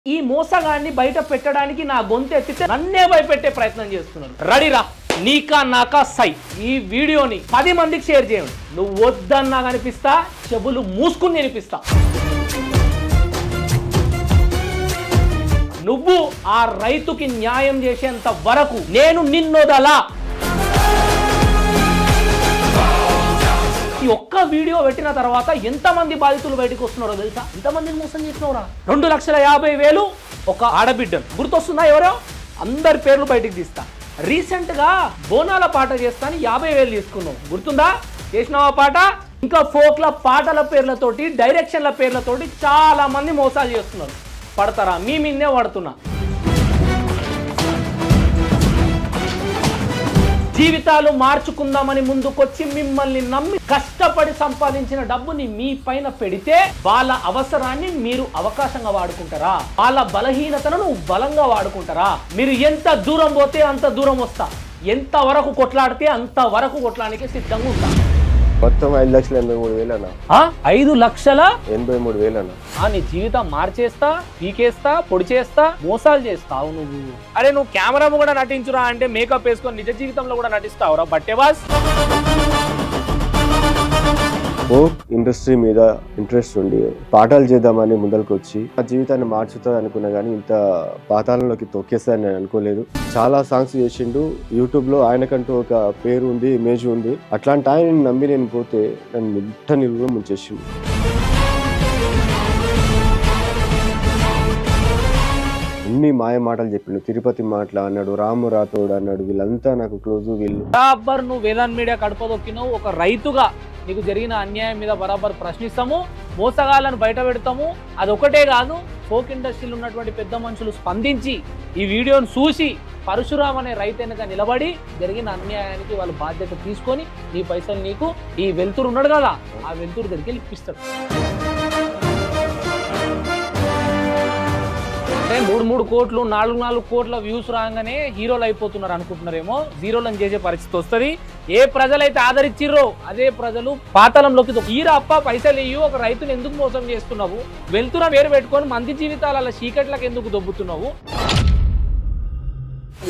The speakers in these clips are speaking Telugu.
ఈ మోసగాన్ని బయట పెట్టడానికి నా గొంతు ఎత్తితే నన్నే భయపెట్టే ప్రయత్నం చేస్తున్నాను. రెడీరా, నీకా నాకా సై. ఈ వీడియోని 10 మందికి షేర్ చేయండి. నువ్వు వద్దన్నా కనిపిస్తా, చెవులు మూసుకుని వినిపిస్తా. నువ్వు ఆ రైతుకి న్యాయం చేసేంత వరకు నేను నిన్నొదలా. ఈ ఒక్క వీడియో పెట్టిన తర్వాత ఎంతమంది బాధితులు బయటకు వస్తున్నారో తెలుసా? ఎంతమందిని మోసం చేసినవరా? 2,50,000 ఒక ఆడబిడ్డను. గుర్తొస్తుందా ఎవరో? అందరి పేర్లు బయటికి తీస్తా. రీసెంట్ గా బోనాల పాట చేస్తాను 50,000 తీసుకున్నావు. గుర్తుందా? చేసినావా పాట? ఇంకా ఫోక్ల పాటల పేర్లతోటి, డైరెక్షన్ల పేర్లతోటి చాలా మంది మోసాలు చేస్తున్నారు. పడతారా? మీ మీదే పడుతున్నా. జీవితాలు మార్చుకుందామని ముందుకొచ్చి మిమ్మల్ని నమ్మి కష్టపడి సంపాదించిన డబ్బుని మీ పైన పెడితే వాళ్ళ అవసరాన్ని మీరు అవకాశంగా వాడుకుంటారా? వాళ్ళ బలహీనతను బలంగా వాడుకుంటారా? మీరు ఎంత దూరం పోతే అంత దూరం వస్తా, ఎంత వరకు కొట్లాడితే అంత వరకు కొట్లాడానికి సిద్ధంగా ఉంటా. మొత్తం 5,83,000 అన్న. 5,83,000 అన్న. నీ జీవితం మార్చేస్తా, పీకేస్తా, పొడి చేస్తా, మోసాలు చేస్తావు నువ్వు. అరే నువ్వు కెమెరా కూడా నటించురా అంటే మేకప్ వేసుకొని నిజ జీవితంలో కూడా నటిస్తావురా బట్టేవాస్. ఫోక్ ఇండస్ట్రీ మీద ఇంట్రెస్ట్ ఉండి పాఠాలు చేద్దామని ముందరికి వచ్చి ఆ జీవితాన్ని మార్చుతుంది అనుకున్నా కానీ ఇంత పాతాళంలోకి తొక్కేస్తానని నేను అనుకోలేదు. చాలా సాంగ్స్ చేసిండు యూట్యూబ్ లో. ఆయనకంటూ ఒక పేరు ఉంది, ఇమేజ్ ఉంది. అట్లాంటి ఆయన నమ్మి నేను పోతే నన్ను మిట్ట నిలువ ముంచేసిండు. అన్ని మాయ మాటలు చెప్పిండు. తిరుపతి మాటలు అన్నాడు, రాము రాథోడ్ అన్నాడు. వీళ్ళంతా నాకు క్లోజ్. వీళ్ళు బరాబర్ నువ్వు వేదాంత్ మీడియా కడపదొక్కినావు. ఒక రైతుగా నీకు జరిగిన అన్యాయం మీద బరాబర్ ప్రశ్నిస్తాము, మోసగాళ్ళను బయట పెడతాము. అదొకటే కాదు, ఫోక్ ఇండస్ట్రీలో ఉన్నటువంటి పెద్ద మనుషులు స్పందించి ఈ వీడియోను చూసి పరశురామ్ అనే రైతు వెనక నిలబడి జరిగిన అన్యాయానికి వాళ్ళు బాధ్యత తీసుకొని నీ పైసలు నీకు ఈ వెలుతురు ఉన్నాడు కదా, ఆ వెలుతురు దగ్గరికి ఇప్పిస్తాడు. 3 కోట్లు 4 కోట్ల వ్యూస్ రాగానే హీరోలు అయిపోతున్నారు అనుకుంటున్నారేమో. జీరోలను చేసే పరిస్థితి వస్తుంది. ఏ ప్రజలైతే ఆదరించిర్రో అదే ప్రజలు పాతాళంలోకి ఈరా అప్ప పైసలు ఇయ్యి. ఒక రైతుని ఎందుకు మోసం చేస్తున్నావు? వెళ్తున్న పేరు పెట్టుకొని మంది జీవితాల చీకట్లకు ఎందుకు దొబ్బుతున్నావు?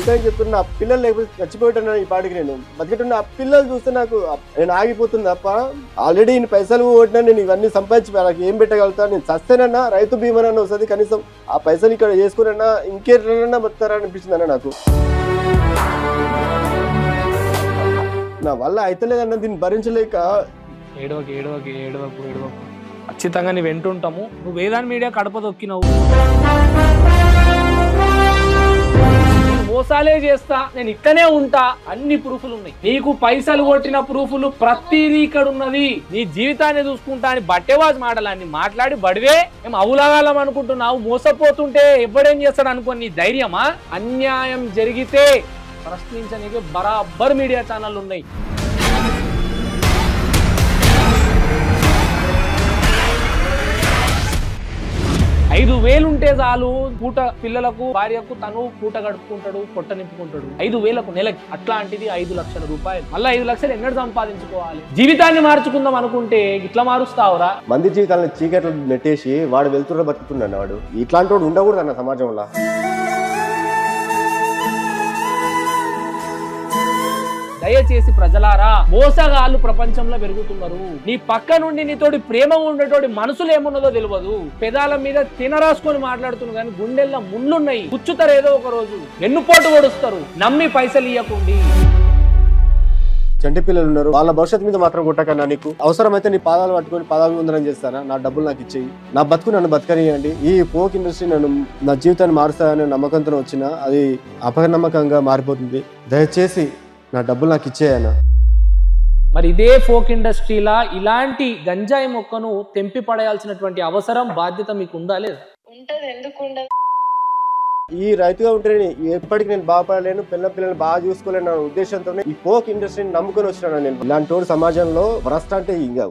ఇంకా చెప్తున్నా, పిల్లలు లేకపోతే చచ్చిపోయేటన్నా ఈ పాటికి. నేను బతికేటున్న ఆ పిల్లలు చూస్తే నాకు నేను ఆగిపోతుంది తప్ప. ఆల్రెడీ నేను పైసలు కొట్టినా, నేను ఇవన్నీ సంపాదించి నాకు ఏం పెట్టగలుగుతా? నేను చస్తేనన్నా రైతు బీమానన్నా వస్తుంది. కనీసం ఆ పైసలు ఇక్కడ చేసుకున్నా ఇంకేటన్నా బతారా అనిపించింది అన్న నాకు. నా వల్ల అయితలేదన్న, దీన్ని భరించలేక. ఏడవకు ఖచ్చితంగా నీ వెంటుంటాము. నువ్వు వేదాంత్ మీడియా కడపదొక్కినావు, మోసాలే చేస్తా, నేను ఇక్కడనే ఉంటా, అన్ని ప్రూఫ్లు ఉన్నాయి. నీకు పైసలు కొట్టిన ప్రూఫ్లు ప్రతిదీ ఇక్కడ ఉన్నది. నీ జీవితాన్ని చూసుకుంటా అని బట్టేవాజ్ మాటలన్నీ మాట్లాడి బడివే ఏం అవులాగాలం అనుకుంటున్నావు? మోసపోతుంటే ఎవడేం చేస్తాడు అనుకో. నీ ధైర్యమా? అన్యాయం జరిగితే ప్రశ్నించడానికి బరాబర్ మీడియా ఛానళ్ళు ఉన్నాయి. 5,000 ఉంటే చాలు, పూట పిల్లలకు భార్యకు తను పూట గడుపుకుంటాడు, పొట్ట నింపుకుంటాడు. 5,000కు నెలకి. అట్లాంటిది 5 లక్షల రూపాయలు. మళ్ళీ 5 లక్షలు ఎన్నడు సంపాదించుకోవాలి? జీవితాన్ని మార్చుకుందాం అనుకుంటే ఇట్లా మారుస్తావురా? మంది జీవితాలను చీకట్లు నెట్టేసి వాడు వెళ్తున్న బతుకుతున్నాడు. వాడు ఇట్లాంటి వాడు ఉండకూడదు అన్న సమాజంలో. దయచేసి ప్రజలారా, మోసగాళ్ళు ప్రపంచంలో పెరుగుతున్నారు. నీ పక్క నుండి నీతోటి ప్రేమ ఉండేటోడి మనసులు ఏమున్నదో తెలియదు. పెదాల మీద తినరాసుకొని మాట్లాడుతున్నారు కానీ గుండెల్లో ముళ్ళున్నాయి. కూర్చుతారు ఏదో ఒక రోజు, వెన్నుపోటు పొడుస్తారు. నమ్మి పైసలు ఇవ్వకుండి. చంటి పిల్లలు ఉన్నారు, వాళ్ళ భవిష్యత్తు మీద మాత్రం కొట్టకన్నా. నీకు అవసరమైతే నీ పాదాలు పట్టుకొని పాదాభివందనం చేస్తానా? నా డబ్బులు నాకు ఇచ్చేయి, నా బతుకు నన్ను బతకనియండి. ఈ ఫోక్ ఇండస్ట్రీ నన్ను, నా జీవితాన్ని మారుస్తాయనే నమ్మకంతో వచ్చినా అది అపనమ్మకంగా మారిపోతుంది. దయచేసి నా డబ్బులు నాకు ఇచ్చేయనా. మరి ఇదే ఫోక్ ఇండస్ట్రీలా ఇలాంటి గంజాయి మొక్కను తెంపి పడేయాల్సినటువంటి అవసరం, బాధ్యత మీకు ఉందా లేదా? ఉంటది. ఎందుకు ఉండదు? ఈ రైతుగా ఉంటే ఎప్పటికి నేను బాగుపడలేను, పిల్లల్ని బాగా చూసుకోలేను అనే ఉద్దేశంతో ఈ ఫోక్ ఇండస్ట్రీని నమ్ముకొని వచ్చినాను నేను. ఇలాంటి సమాజంలో వరస్ట్ అంటే ఇంకా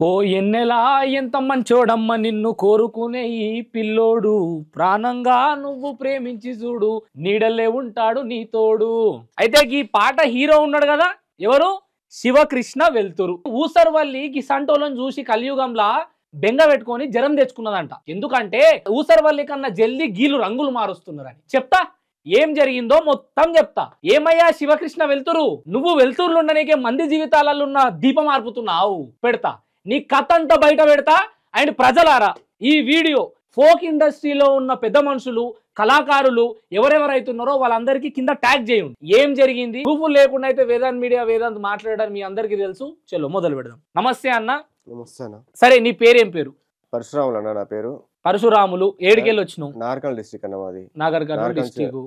ఓ ఎన్నెలా ఎంత మంచోడమ్మ నిన్ను కోరుకునే ఈ పిల్లోడు, ప్రాణంగా నువ్వు ప్రేమించి చూడు, నీడలే ఉంటాడు నీ తోడు. అయితే ఈ పాట హీరో ఉన్నాడు కదా, ఎవరు? శివకృష్ణ వెల్తురు. ఊసర్వల్లి ఈ సంటోలను చూసి కలియుగంలా బెంగ పెట్టుకొని జ్వరం తెచ్చుకున్నదంట. ఎందుకంటే ఊసర్వల్లి కన్నా జల్దీ గీలు రంగులు మారుస్తున్నారని. చెప్తా ఏం జరిగిందో మొత్తం చెప్తా. ఏమయ్యా శివకృష్ణ వెల్తురు, నువ్వు వెల్తురులు ఉండనీకే మంది జీవితాలలో ఉన్న దీపం ఆర్పుతున్నావు. పెడతా నీ కథ అంతా బయట పెడతా. అండ్ ప్రజలారా, ఈ వీడియో ఫోక్ ఇండస్ట్రీలో ఉన్న పెద్ద మనుషులు, కళాకారులు ఎవరెవరైతున్నారో వాళ్ళందరికీ కింద ట్యాగ్ చేయండి. ఏం జరిగింది ప్రూఫ్ లేకుండా అయితే వేదాంత్ మీడియా వేదాంత్ మాట్లాడడం మీ అందరికీ తెలుసు. చలో మొదలు పెడదాం. నమస్తే అన్న. నమస్తే అన్న. సరే, నీ పేరేం పేరు? పరశురాములు అన్న నా పేరు. పరశురాములు. ఏడికెళ్ళి వచ్చినావు? నార్కల్ డిస్ట్రిక్ట్ అన్న మాది. నాగర్ కర్నూలు డిస్ట్రిక్ట్.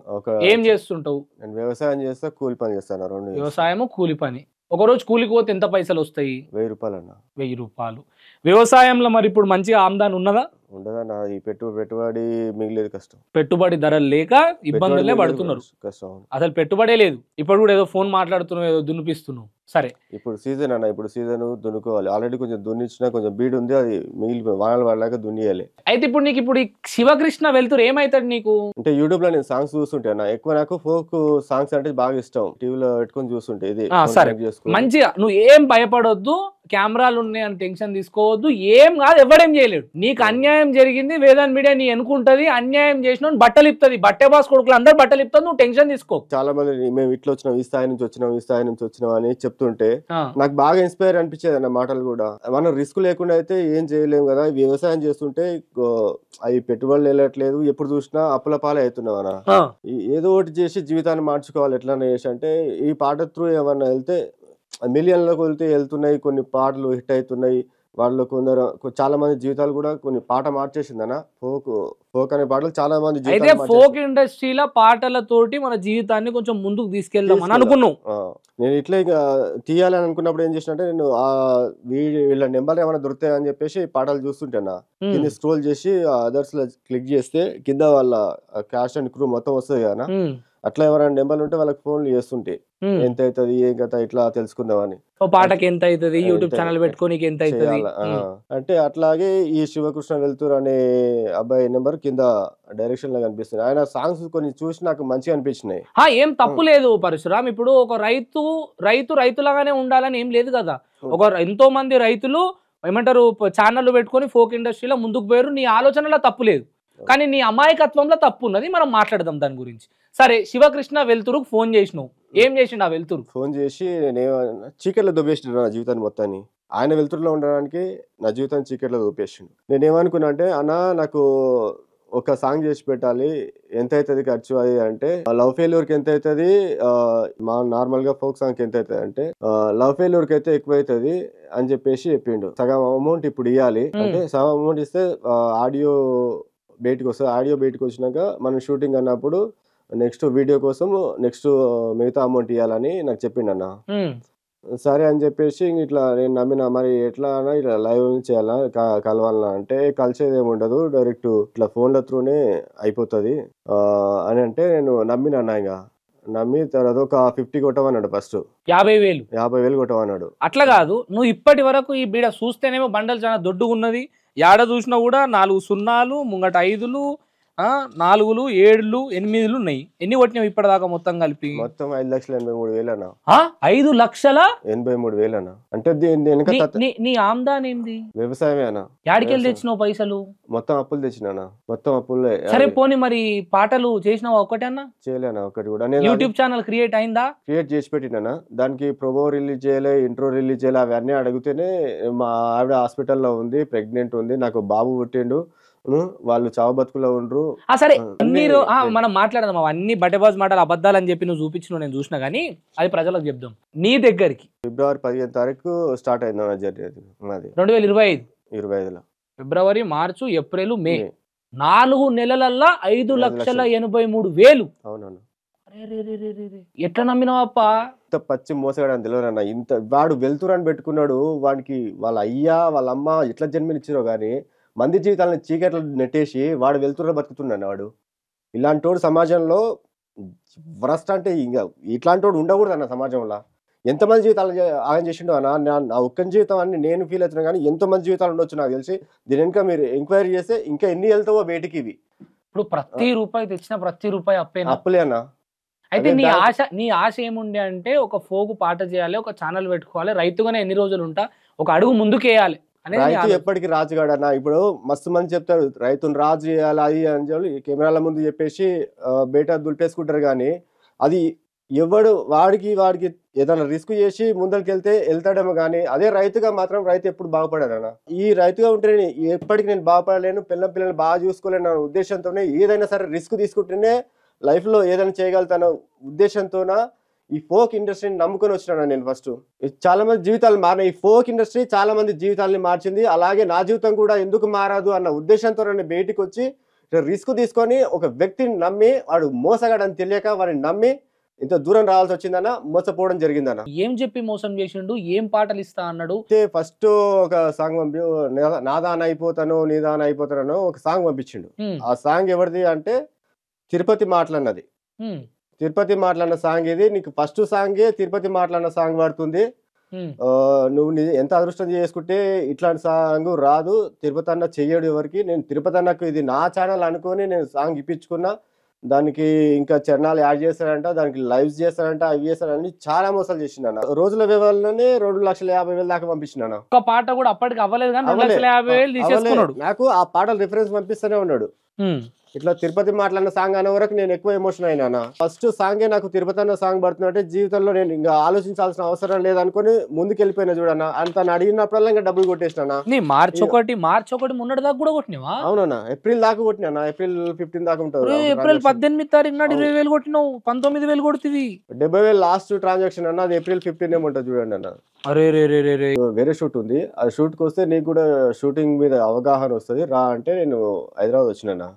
ఏం చేస్తుంటావు? నేను వ్యవసాయం చేస్తా, కూలి పని చేస్తాను. రెండు వ్యవసాయము కూలి పని. ఒక రోజు కూలికి పోతే ఎంత పైసలు వస్తాయి? 1000 రూపాయలు అన్న. 1000 రూపాయలు. వ్యవసాయంలో మరి ఇప్పుడు మంచిగా ఆమ్దాన్ ఉన్నదా? ఉండదన్న. ఈ పెట్టుబడి మిగిలేదు, కష్టం. పెట్టుబడి ధరలు లేక ఇబ్బందులే పడుతున్నారు. కష్టం. అసలు పెట్టుబడే లేదు. ఇప్పుడు కూడా ఏదో ఫోన్ మాట్లాడుతున్నావు, ఏదో దున్నిపిస్తున్నావు. సరే, ఇప్పుడు సీజన్ అన్న. ఇప్పుడు సీజన్ దున్నుకోవాలి. ఆల్రెడీ కొంచెం దున్నిచ్చినా, కొంచెం బీడ్ ఉంది, అది మిగిలిపోయి వానలు పడలేక దున్నియాలి. అయితే ఇప్పుడు నీకు ఇప్పుడు ఈ శివకృష్ణ వెళ్తురు ఏమైతాడు నీకు? అంటే యూట్యూబ్ లో నేను సాంగ్స్ చూస్తుంటే అన్న, ఎక్కువ నాకు ఫోక్ సాంగ్స్ అంటే బాగా ఇష్టం. టీవీలో పెట్టుకొని చూస్తుంటే ఇది సరే మంచిగా. నువ్వు ఏం భయపడొద్దు, కెమెరాలు ఉన్నాయని టెన్షన్ తీసుకోవద్దు. ఏం కాదు, ఎవడేం చేయలేడు. నీకు అన్యాయం జరిగింది, వేదాంత్ మీడియా నీ ఎన్నుకుంటది. అన్యాయం చేసిన బట్టలు ఇస్తుంది. బట్టే బాస్ కొడుకులు అందరు బట్టలు ఇస్తుంది. నువ్వు టెన్షన్ తీసుకో. చాలా మంది మేము ఇట్లా వచ్చినాం, ఈ స్థాయి నుంచి వచ్చినాం, ఈ స్థాయి నుంచి వచ్చినాం అని చెప్తుంటే నాకు బాగా ఇన్స్పైర్ అనిపించేది అన్న మాటలు కూడా. మనం రిస్క్ లేకుండా అయితే ఏం చేయలేము కదా. వ్యవసాయం చేస్తుంటే అవి పెట్టుబడులు వెళ్ళట్లేదు, ఎప్పుడు చూసినా అప్పుల పాలే అవుతున్నాం అన్న. ఏదో ఒకటి చేసి జీవితాన్ని మార్చుకోవాలి. ఎట్లా చేసి అంటే ఈ పాట త్రూ ఏమన్నా వెళ్తే మిలియన్లకు వెళ్తున్నాయి. కొన్ని పాటలు హిట్ అవుతున్నాయి. వాళ్ళు చాలా మంది జీవితాలు కూడా కొన్ని పాట మార్చేసిందన్న. ఫోక్ అనే పాటలు చాలా మంది. అయితే ఫోక్ ఇండస్ట్రీలో పాటలతోటి మన జీవితాన్ని కొంచెం ముందుకు తీసుకెళ్దాం అని అనుకున్నాం. నేను ఇట్లా తీయాలని అనుకున్నప్పుడు ఏం చేసినంటే, నేను వీళ్ళ నెంబర్ ఏమైనా దొరుకుతాయి అని చెప్పేసి పాటలు చూస్తుంటేనా కింద స్క్రోల్ చేసి అదర్స్ లో క్లిక్ చేస్తే కింద వాళ్ళ క్యాష్ అండ్ క్రూ మొత్తం వస్తుంది కదా. అట్లా ఎవరైనా నెంబర్లు ఉంటే వాళ్ళకి ఫోన్లు చేస్తుంటే ఎంత అవుతుంది, ఏం కథ ఇట్లా తెలుసుకుందామని. పాటకి ఎంత అవుతుంది, యూట్యూబ్ ఛానల్ పెట్టుకొని ఎంత అవుతుంది అంటే అట్లాగే ఈ శివకృష్ణ వెల్తురు అనే అబ్బాయి నెంబర్ కింద డైరెక్షన్ లో కనిపిస్తుంది. ఆయన సాంగ్స్ కొన్ని చూసి నాకు మంచిగా అనిపించినాయి. ఏం తప్పు లేదు పరశురామ్. ఇప్పుడు ఒక రైతులాగానే ఉండాలని ఏం లేదు కదా. ఎంతో మంది రైతులు ఏమంటారు ఛానల్ పెట్టుకొని ఫోక్ ఇండస్ట్రీలో ముందుకు పోయారు. నీ ఆలోచనలో తప్పు లేదు, కానీ నీ అమాయకత్వంలో తప్పు ఉన్నది. మనం మాట్లాడదాం దాని గురించి. సరే, శివకృష్ణ వెల్తురుకు ఫోన్ చేసినావు. ఏం చేసిండు ఆ వెల్తురు? ఫోన్ చేసి చీకట్లో దొబ్బేసిండు నా జీవితాన్ని మొత్తాన్ని. ఆయన వెల్తురులో ఉండడానికి నా జీవితాన్ని చీకట్లో దొబ్బేసిండు. నేనేమనుకున్నా అంటే, అన్న నాకు ఒక సాంగ్ చేసి పెట్టాలి, ఎంత అవుతుంది ఖర్చు అది అంటే, లవ్ ఫెయిల్యూర్కి ఎంత అవుతుంది, మా నార్మల్ గా ఫోక్ సాంగ్కి ఎంత అవుతుంది అంటే, లవ్ ఫెయిల్యూర్కి అయితే ఎక్కువ అవుతుంది అని చెప్పేసి చెప్పిండు. సగం అమౌంట్ ఇప్పుడు ఇవ్వాలి అంటే, సగం అమౌంట్ ఇస్తే ఆడియో బయటకు వస్తుంది. ఆడియో బయటకు వచ్చినాక మనం షూటింగ్ అన్నప్పుడు నెక్స్ట్ వీడియో కోసం నెక్స్ట్ మిగతా అమౌంట్ ఇవ్వాలని నాకు చెప్పిండు అన్న. సరే అని చెప్పేసి ఇట్లా నేను నమ్మిన. మరి ఎట్లా అన్నా ఇట్లా లైవ్ చేయాలా, కలవాలన్నా అంటే కలిసేది ఏమి ఉండదు, డైరెక్ట్ ఇట్లా ఫోన్ల త్రూనే అయిపోతుంది అని అంటే నేను నమ్మిన. ఇంకా నమ్మి తర్వాత ఒక 50 కొట్టమన్నాడు. ఫస్ట్ 50,000 కొట్టమన్నాడు. అట్లా కాదు, నువ్వు ఇప్పటి వరకు ఈ బీడ చూస్తేనేమో బండలు చాలా దొడ్డుగా ఉన్నది. ఏడ చూసినా కూడా 4 సున్నాలు ముంగట 5లు 4లు 7లు 8లు ఉన్నాయి. ఎన్ని కొట్టినావు ఇప్పటిదాకా మొత్తం కలిపి? మొత్తం 5,83,000 అన్న. 5,83,000 అన్న. అంటే నీ ఆమ్దాన్ ఏంది? వ్యవసాయమే అన్న. యాడికెళ్ళి తెచ్చినావు పైసలు? మొత్తం అప్పులు తెచ్చినా. మొత్తం అప్పులే. సరే పోనీ మరి పాటలు చేసినావా? ఒకటి అన్న చేయలేనా? ఒకటి కూడా. యూట్యూబ్ ఛానల్ క్రియేట్ అయిందా? క్రియేట్ చేసి పెట్టినా. దానికి ప్రోమో రిలీజ్ చేయలే, ఇంట్రో రిలీజ్ చేయలే. అవన్నీ అడిగితేనే మా ఆవిడ హాస్పిటల్లో ఉంది, ప్రెగ్నెంట్ ఉంది, నాకు బాబు పుట్టిండు, వాళ్ళు చావు బతుకులో ఉండరు. సరే మీరు మనం మాట్లాడదాం. అవన్నీ బట్టబాజ్ మాటలు అబద్ధాలు అని చెప్పి నువ్వు చూపించిన నేను చూసినా గానీ అది ప్రజలకు చెప్దాం. నీ దగ్గరికి ఫిబ్రవరి 15 తారీఖు స్టార్ట్ అయింది నా జర్నీ. మాది 2025లో ఫిబ్రవరి, మార్చు, ఏప్రిల్, మే 4 నెలలల్లా 5,83,000. అవునవును. ఎట్లా నమ్మినావప్ప? ఇంత పచ్చి మోసగాడని తెలియనన్నా. ఇంత వాడు వెళ్తురని పెట్టుకున్నాడు. వాడికి వాళ్ళ అయ్యా వాళ్ళ అమ్మ ఎట్లా జన్మనిచ్చిరో గానీ మంది జీవితాలను చీకట్లు నెట్టేసి వాడు వెళ్తున్న బతుకుతున్నాడు. వాడు ఇలాంటి వాడు సమాజంలో వరస్ట్ అంటే ఇంకా ఇట్లాంటి వాడు ఉండకూడదు అన్న సమాజంలో. ఎంతమంది జీవితాలు ఆగం చేసిండో అన్న, నా ఒక్కని జీవితం అని నేను ఫీల్ అవుతున్నా, కానీ ఎంతో మంది జీవితాలు ఉండొచ్చు నాకు తెలిసి. దీని వెనుక మీరు ఎంక్వైరీ చేస్తే ఇంకా ఎన్ని వెళ్తావో బయటికి ఇవి. ఇప్పుడు ప్రతి రూపాయి తెచ్చిన ప్రతి రూపాయి అప్పేనా? అప్పులే అన్న. అయితే నీ ఆశ ఏముండే అంటే ఒక ఫోక్ పాట చేయాలి, ఒక ఛానల్ పెట్టుకోవాలి, రైతుగానే ఎన్ని రోజులు ఉంటా, ఒక అడుగు ముందుకేయాలి అనేది. రైతు ఎప్పటికీ రాజుగాడు అన్న. ఇప్పుడు మస్తు మంది చెప్తారు రైతును రాజు చేయాలి అది అని చెప్పి కెమెరాల ముందు చెప్పేసి బయట దులిపేసుకుంటారు, కానీ అది ఎవడు వాడికి ఏదైనా రిస్క్ చేసి ముందరికి వెళ్తాడేమో, కానీ అదే రైతుగా మాత్రం రైతు ఎప్పుడు బాగుపడాడు అన్న. ఈ రైతుగా ఉంటే ఎప్పటికి నేను బాగుపడలేను, పిల్లల్ని బాగా చూసుకోలేను అన్న ఉద్దేశంతోనే ఏదైనా సరే రిస్క్ తీసుకుంటేనే లైఫ్ లో ఏదైనా చేయగలుగుతాను ఉద్దేశంతోన ఈ ఫోక్ ఇండస్ట్రీని నమ్ముకొని వచ్చినాను నేను. ఫస్ట్ చాలా మంది జీవితాలు మారినాయి, ఈ ఫోక్ ఇండస్ట్రీ చాలా మంది జీవితాలని మార్చింది. అలాగే నా జీవితం కూడా ఎందుకు మారదు అన్న ఉద్దేశంతో నేను బయటికి వచ్చి రిస్క్ తీసుకొని ఒక వ్యక్తిని నమ్మి, వాడు మోసగాడని తెలియక వాడిని నమ్మి ఇంత దూరం రావాల్సి వచ్చిందన్న, మోసపోవడం జరిగిందన్న. ఏం చెప్పి మోసం చేసిండు, ఏం పాటలు ఇస్తా అన్నాడు? ఫస్ట్ ఒక సాంగ్ నాదాన అయిపోతాను నీదాన అయిపోతాను ఒక సాంగ్ పంపించిండు. ఆ సాంగ్ ఎవరిది అంటే తిరుపతి మాటలన్నది. తిరుపతి మాటలన్న సాంగ్ ఇది. నీకు ఫస్ట్ సాంగే తిరుపతి మాటలన్న సాంగ్ పడుతుంది. నువ్వు ఎంత అదృష్టం చేసుకుంటే ఇట్లాంటి సాంగ్ రాదు, తిరుపతి అన్న చెయ్యడు ఎవరికి. నేను తిరుపతి అన్నకు ఇది నా ఛానల్ అనుకొని నేను సాంగ్ ఇప్పించుకున్నా. దానికి ఇంకా చరణాలు యాడ్ చేస్తారంట, దానికి లైవ్స్ చేస్తారంట, అవి చేస్తారని చాలా మోసాలు చేసిండ. రోజుల వ్యవహారంలోనే 2,50,000 దాకా పంపించిన. ఒక పాట కూడా అప్పటికి అవ్వలేదు కానీ 2,50,000 తీసేసుకున్నాడు. నాకు ఆ పాటలు రిఫరెన్స్ పంపిస్తూనే ఉన్నాడు. ఇట్లా తిరుపతి మాట్లాడిన సాంగ్ అనే వరకు నేను ఎక్కువ ఎమోషన్ అయినా. ఫస్ట్ సాంగే నాకు తిరుపతి అన్న సాంగ్ పడుతున్నట్టే జీవితంలో నేను ఇంకా ఆలోచించాల్సిన అవసరం లేదనుకుని ముందుకు వెళ్ళిపోయినా చూడన్నా. అంత అడిగినప్పుడల్లా ఇంకా డబ్బులు కొట్టేసినా. మార్చ్ ఒకటి మొన్నటి దాకా కూడా కొట్టినావా? అవునన్నా, ఏప్రిల్ దాకా కొట్టినా. ఏప్రిల్ 15 దాకా ఉంటుంది. ఏప్రిల్ 18 తారీఖు నాడు 20,000 కొట్టినావు, 19,000 కొడుతుంది. 70,000 లాస్ట్ ట్రాన్సాక్షన్ అన్న. అది ఏప్రిల్ 15 ఏముంటుంది చూడండి అన్న. అరే వేరే షూట్ ఉంది, ఆ షూట్ కి వస్తే నీకు కూడా షూటింగ్ మీద అవగాహన వస్తుంది రా అంటే నేను హైదరాబాద్ వచ్చినా.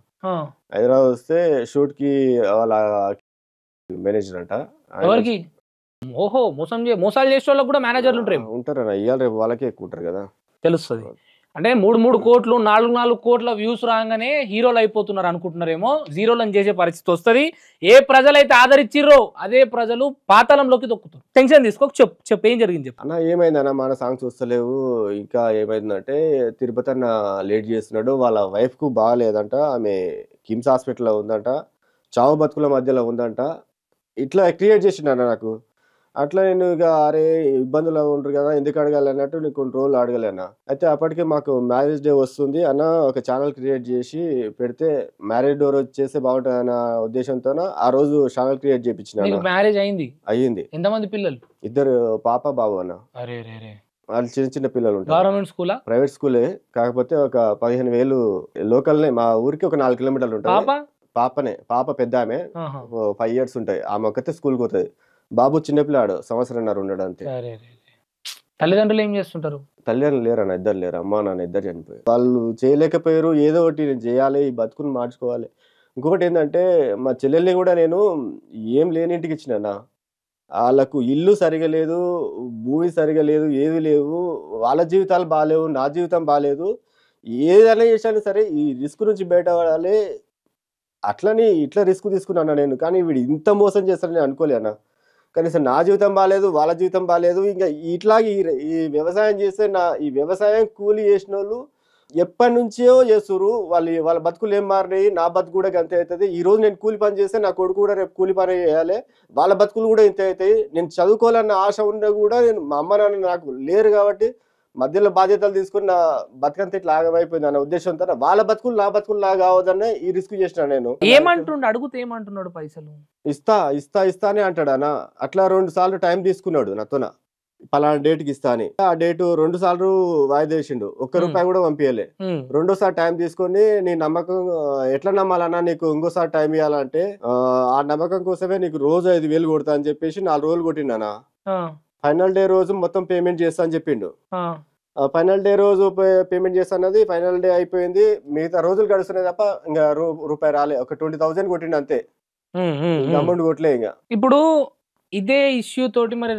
హైదరాబాద్ వస్తే షూట్ కి వాళ్ళ మేనేజర్ అంట. ఎవరికి? ఓహో, మోసాలు చేసే వాళ్ళకి కూడా మేనేజర్లు ఉంటారన్న. ఇవాళ రేపు వాళ్ళకే ఎక్కువ ఉంటారు కదా, తెలుస్తుంది. అంటే 3 కోట్లు 4 కోట్ల వ్యూస్ రాగానే హీరోలు అయిపోతున్నారు అనుకుంటున్నారేమో. జీరోలను చేసే పరిస్థితి వస్తుంది. ఏ ప్రజలైతే ఆదరించిర్రో అదే ప్రజలు పాతాళంలోకి తొక్కుతారు. టెన్షన్ తీసుకో, చెప్పు ఏం జరిగింది చెప్పు అన్న. ఏమైందన్న, మన సాంగ్స్ వస్తలేవు. ఇంకా ఏమైందంటే తిరుపతి అన్న లేట్ చేస్తున్నాడు. వాళ్ళ వైఫ్ కు బాగాలేదంట, ఆమె కిమ్స్ హాస్పిటల్లో ఉందంట, చావు బతుకుల మధ్యలో ఉందంట. ఇట్లా క్రియేట్ చేసిండన్న నాకు. అట్లా నేను ఇక అరే ఇబ్బందులు ఉంటారు కదా, ఎందుకు అడగాలి అన్నట్టు నేను కొన్ని రోజులు అడగలేనా. అయితే అప్పటికే మాకు మ్యారేజ్ డే వస్తుంది అన్న, ఒక ఛానల్ క్రియేట్ చేసి పెడితే మ్యారేజ్ డే రోజు చేస్తే బాగుంటుంది అన్న ఉద్దేశంతో ఆ రోజు ఛానల్ క్రియేట్ చేయించిన. మ్యారేజ్ అయింది? ఎంతమంది పిల్లలు? 2 పాప బాబు అన్న. వాళ్ళు చిన్న పిల్లలు ఉంటారు. గవర్నమెంట్ స్కూలా? ప్రైవేట్ స్కూలే, కాకపోతే ఒక 15,000 లోకల్నే. మా ఊరికి ఒక 4 కిలోమీటర్లు ఉంటుంది. పాప పెద్ద ఆమె, 5 years ఉంటాయి. ఆమె ఒక్కతే స్కూల్కి పోతుంది. బాబు చిన్నపిల్లాడు, 1.5 సంవత్సరం ఉన్నాడు అంతే. తల్లిదండ్రులు ఏం చేస్తుంటారు? తల్లిదండ్రులు లేరన్న, 2 లేరు. అమ్మ నాన్న 2 చనిపోయారు. వాళ్ళు చేయలేకపోయారు. ఏదో ఒకటి నేను చేయాలి, ఈ బతుకుని మార్చుకోవాలి. ఇంకొకటి ఏంటంటే మా చెల్లెల్ని కూడా నేను ఏం లేని ఇంటికి ఇచ్చినా. వాళ్ళకు ఇల్లు సరిగా లేదు, భూమి సరిగా లేదు, ఏది లేవు. వాళ్ళ జీవితాలు బాగాలేవు, నా జీవితం బాగాలేదు. ఏదైనా చేసినా సరే ఈ రిస్క్ నుంచి బయటపడాలి అట్లని ఇట్లా రిస్క్ తీసుకున్నా నేను. కానీ వీడు ఇంత మోసం చేస్తాడని అనుకోలే అన్న. కనీసం నా జీవితం బాగాలేదు, వాళ్ళ జీవితం బాగాలేదు. ఇంకా ఇట్లాగే ఈ వ్యవసాయం చేస్తే ఈ వ్యవసాయం కూలి చేసిన వాళ్ళు ఎప్పటి నుంచో చేస్తున్నారు. వాళ్ళ బతుకులు ఏం మారినాయి, నా బతుకు కూడా అంతే అవుతుంది. ఈ రోజు నేను కూలి పని చేస్తే నా కొడుకు కూడా రేపు కూలి పని చేయాలి, వాళ్ళ బతుకులు కూడా ఇంతే అవుతాయి. నేను చదువుకోవాలన్న ఆశ ఉన్నా కూడా నేను మా అమ్మ నాన్న నాకు లేరు కాబట్టి మధ్యలో బాధ్యతలు తీసుకుని నా బతుకంతా ఇట్లా ఆగమైపోయింది అన్న ఉద్దేశంతో వాళ్ళ బతుకులు నా బతుకులు లాగా కావద్దనే ఈ రిస్క్ చేసిన నేను. ఏమంటుండు అడుగుతే ఏమంటున్నాడు? పైసలు ఇస్తా అని అంటాడు అన్న. అట్లా 2 సార్లు టైం తీసుకున్నాడు నాతోన, పలానా డేట్కి ఇస్తా అని. ఆ డేట్ 2 సార్లు వాయిదా వేసిండు, ₹1 కూడా పంపించలే. 2ోసారి టైం తీసుకొని నీ నమ్మకం ఎట్లా నమ్మాలన్నా, నీకు ఇంకోసారి టైం ఇవ్వాలంటే ఆ నమ్మకం కోసమే నీకు రోజు 5,000 కొడతా అని చెప్పేసి 4 రోజులు కొట్టిండనా. ఫైనల్ డే రోజు మొత్తం పేమెంట్ చేస్తా అని చెప్పిండు. ఫైనల్ డే రోజు పేమెంట్ చేస్తా అన్నది ఫైనల్ డే అయిపోయింది. మిగతా రోజులు గడుస్తున్నాయి తప్ప ఇంకా ₹1 రాలే. ఒక 20,000 కొట్టిండు అంతే, అమౌంట్ కొట్టలే. ఇంకా ఇప్పుడు ఇదే ఇష్యూ తోటి మరి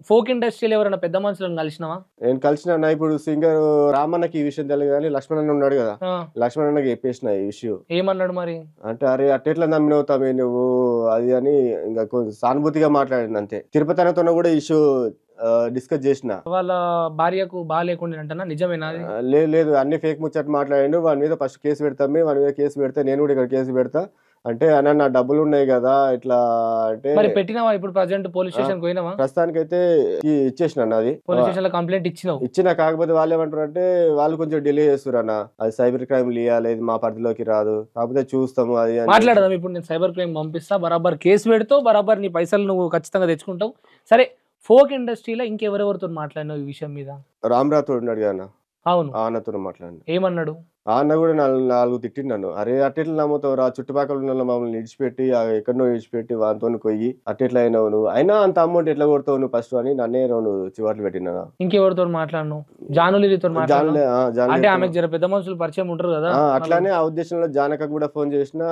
ఫోక్ ఇండస్ట్రీలో ఎవరైనా పెద్ద మనుషులను కలిసినావా? నేను కలిసిన ఇప్పుడు సింగర్ రామన్నకి ఈ విషయం తెలియదు కానీ లక్ష్మణ్ ఉన్నాడు కదా, ఆ, లక్ష్మణ్ అన్నకి చెప్పేసిన ఈ ఇష్యూ. ఏమన్నాడు మరి? అంటే అరే అట్టెట్లా నమ్మినవు తమ్మి నువ్వు అది అని ఇంకా కొంచెం సానుభూతిగా మాట్లాడింది అంతే. తిరుపతి అన్నతో కూడా ఇష్యూ డిస్కస్ చేసిన. వాళ్ళ భార్యకు బాగాలేకుండా అంటనా, నిజమేనా అది? లేదు అన్ని ఫేక్ ముచ్చట మాట్లాడిండు. వాని మీద ఫస్ట్ కేసు పెడతామే, వాని మీద కేసు పెడితే నేను కూడా ఇక్కడ కేసు పెడతా అంటే అన్న నా డబ్బులు ఉన్నాయి కదా ఇట్లా అంటే. మరి పెట్టినావా ఇప్పుడు ప్రజెంట్ పోలీస్ స్టేషన్ పోయినావా? ప్రస్తుతానికైతే ఇచ్చేసిన అన్న, అది పోలీస్ స్టేషన్ లో కంప్లైంట్ ఇచ్చినావు? ఇచ్చిన. కాకపోతే వాళ్ళు ఏమంటారు అంటే వాళ్ళు కొంచెం డిలే చేస్తారు అన్న, అది సైబర్ క్రైమ్ లియాలి, మా పరిధిలోకి రాదు, కాకపోతే చూస్తాము అది మాట్లాడదాం. ఇప్పుడు నేను సైబర్ క్రైమ్ పంపిస్తా, బరాబర్ కేసు పెడతావు, బరాబర్ నీ పైసలు నువ్వు ఖచ్చితంగా తెచ్చుకుంటావు. సరే, ఫోక్ ఇండస్ట్రీలో ఇంకెవరెవరితో మాట్లాడినావు ఈ విషయం మీద? రామ్రాతో ఉన్నాడు కదా అన్న, అవును, ఆ అన్నతో మాట్లాడిన. ఏమన్నాడు? ఆ అన్న కూడా నాలుగు తిట్టిండు నన్ను. అరే అట్టెట్లా నమ్ముతావు రా, చుట్టుపక్కల ఉన్న మమ్మల్ని విడిచిపెట్టి ఎక్కడనో విడిచిపెట్టి వానితో పోయి అట్టెట్లా అయినావు నువ్వు, అయినా అంత అమౌంట్ ఎట్లా కొడతావు నువ్వు ఫస్ట్ అని నన్నే రెండు చివాట్లు పెట్టినా. ఇంకెవరితో మాట్లాడినావు? జానులితో అంటే ఆమెకు జర పెద్ద మనుషులు పరిచయం ఉంటారు కదా. అట్లానే ఆ ఉద్దేశంలో జానక కూడా ఫోన్ చేసిన,